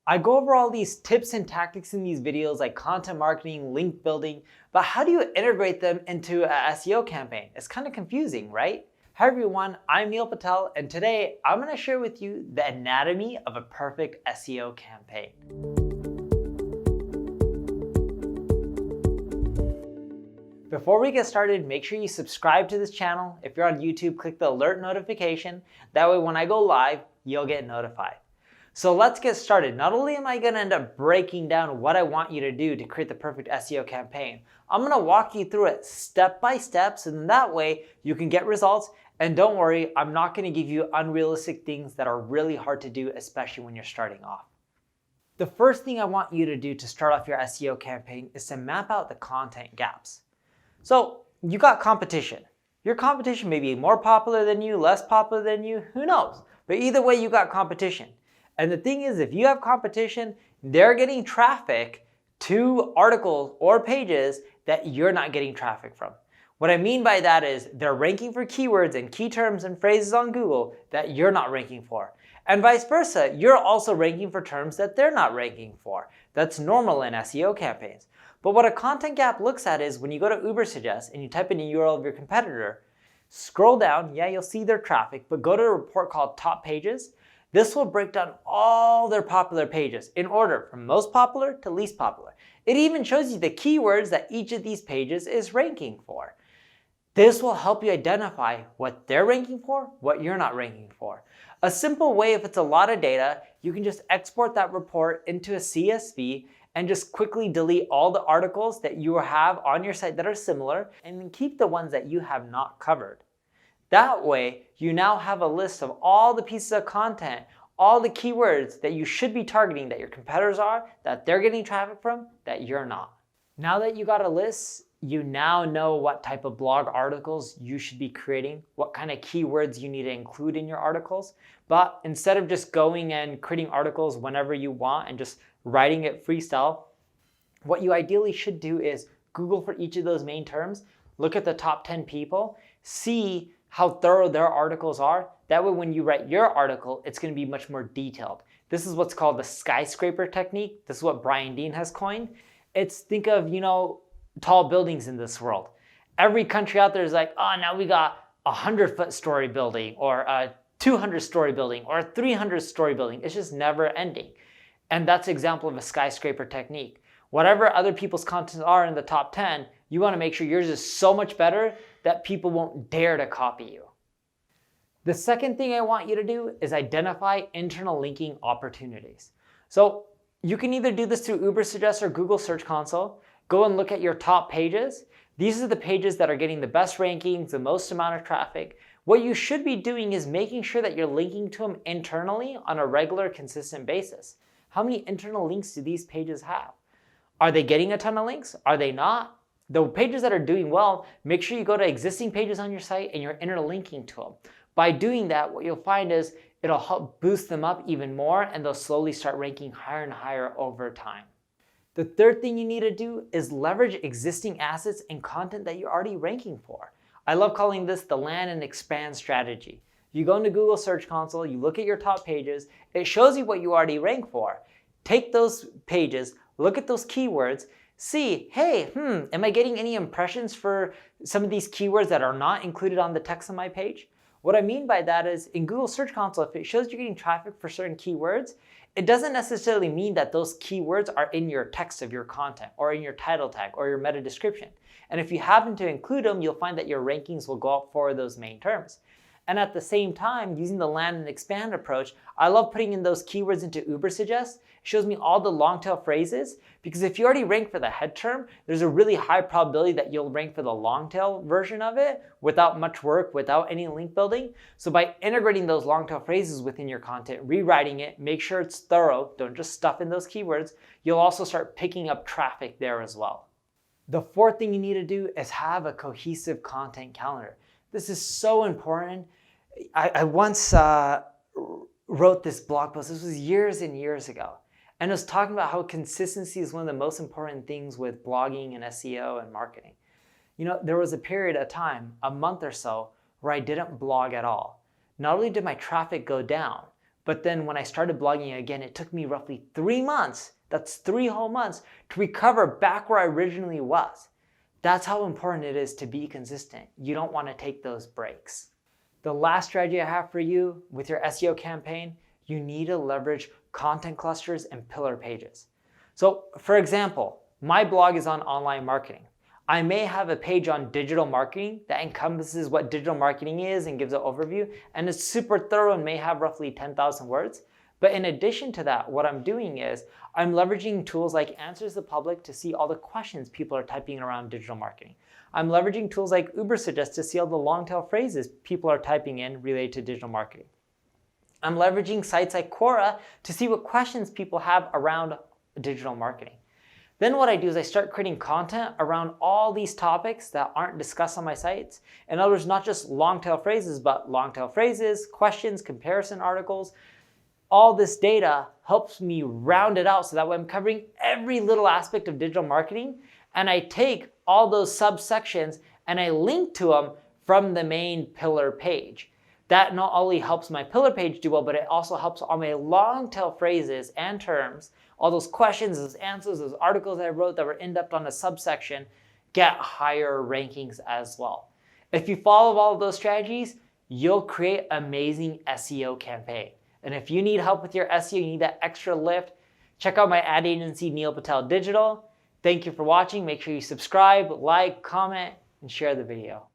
I go over all these tips and tactics in these videos like content marketing, link building, but how do you integrate them into a SEO campaign? It's kind of confusing, right? Hi everyone, I'm Patel, and today I'm going to share with you the anatomy of a perfect SEO campaign. Before we get started, make sure you subscribe to this channel. If you're on YouTube, click the alert notification. That way when I go live, you'll get notified. So let's get started. Not only am I going to end up breaking down what I want you to do to create the perfect SEO campaign, I'm going to walk you through it step by step so then that way you can get results. And don't worry, I'm not going to give you unrealistic things that are really hard to do, especially when you're starting off. The first thing I want you to do to start off your SEO campaign is to map out the content gaps. So you got competition. Your competition may be more popular than you, less popular than you, who knows? But either way, you got competition. And the thing is, if you have competition, they're getting traffic to articles or pages that you're not getting traffic from. What I mean by that is they're ranking for keywords and key terms and phrases on Google that you're not ranking for. And vice versa, you're also ranking for terms that they're not ranking for. That's normal in SEO campaigns. But what a content gap looks at is when you go to Ubersuggest and you type in the URL of your competitor, scroll down, yeah, you'll see their traffic, but go to a report called Top Pages. This will break down all their popular pages in order from most popular to least popular. It even shows you the keywords that each of these pages is ranking for. This will help you identify what they're ranking for, what you're not ranking for. A simple way, if it's a lot of data, you can just export that report into a CSV and just quickly delete all the articles that you have on your site that are similar and then keep the ones that you have not covered. That way, you now have a list of all the pieces of content, all the keywords that you should be targeting that your competitors are, that they're getting traffic from, that you're not. Now that you got a list, you now know what type of blog articles you should be creating, what kind of keywords you need to include in your articles. But instead of just going and creating articles whenever you want and just writing it freestyle, what you ideally should do is Google for each of those main terms, look at the top 10 people, see how thorough their articles are. That way when you write your article, it's going to be much more detailed. This is what's called the skyscraper technique. This is what Brian Dean has coined. It's think of, tall buildings in this world. Every country out there is like, oh, now we got a 100-foot story building or a 200-story building or a 300-story building. It's just never ending. And that's an example of a skyscraper technique. Whatever other people's content are in the top 10, you want to make sure yours is so much better that people won't dare to copy you. The second thing I want you to do is identify internal linking opportunities. So you can either do this through Ubersuggest or Google Search Console. Go and look at your top pages. These are the pages that are getting the best rankings, the most amount of traffic. What you should be doing is making sure that you're linking to them internally on a regular, consistent basis. How many internal links do these pages have? Are they getting a ton of links? Are they not? The pages that are doing well, make sure you go to existing pages on your site and you're interlinking to them. By doing that, what you'll find is it'll help boost them up even more and they'll slowly start ranking higher and higher over time. The third thing you need to do is leverage existing assets and content that you're already ranking for. I love calling this the land and expand strategy. You go into Google Search Console, you look at your top pages, it shows you what you already rank for. Take those pages, look at those keywords, see, hey, am I getting any impressions for some of these keywords that are not included on the text on my page? What I mean by that is in Google Search Console, if it shows you're getting traffic for certain keywords, it doesn't necessarily mean that those keywords are in your text of your content or in your title tag or your meta description. And if you happen to include them, you'll find that your rankings will go up for those main terms. And at the same time, using the land and expand approach, I love putting in those keywords into Ubersuggest. It shows me all the long tail phrases because if you already rank for the head term, there's a really high probability that you'll rank for the long tail version of it without much work, without any link building. So by integrating those long tail phrases within your content, rewriting it, make sure it's thorough, don't just stuff in those keywords, you'll also start picking up traffic there as well. The fourth thing you need to do is have a cohesive content calendar. This is so important. I once wrote this blog post, this was years and years ago, and it was talking about how consistency is one of the most important things with blogging and SEO and marketing. There was a period of time, a month or so, where I didn't blog at all. Not only did my traffic go down, But then when I started blogging again, it took me roughly 3 months, that's 3 whole months, to recover back where I originally was. That's how important it is to be consistent. You don't want to take those breaks. The last strategy I have for you with your SEO campaign, you need to leverage content clusters and pillar pages. So for example, my blog is on online marketing. I may have a page on digital marketing that encompasses what digital marketing is and gives an overview, and it's super thorough and may have roughly 10,000 words. But in addition to that, what I'm doing is I'm leveraging tools like Answers the Public to see all the questions people are typing around digital marketing. I'm leveraging tools like Ubersuggest to see all the long tail phrases people are typing in related to digital marketing. I'm leveraging sites like Quora to see what questions people have around digital marketing. Then what I do is I start creating content around all these topics that aren't discussed on my sites. In other words, not just long tail phrases, but long tail phrases, questions, comparison articles. All this data helps me round it out so that way I'm covering every little aspect of digital marketing, and I take all those subsections and I link to them from the main pillar page. That not only helps my pillar page do well, but it also helps all my long tail phrases and terms, all those questions, those answers, those articles I wrote that were in-depth on a subsection, get higher rankings as well. If you follow all of those strategies, you'll create amazing SEO campaign. And if you need help with your SEO, you need that extra lift, check out my ad agency, Neil Patel Digital. Thank you for watching. Make sure you subscribe, like, comment, and share the video.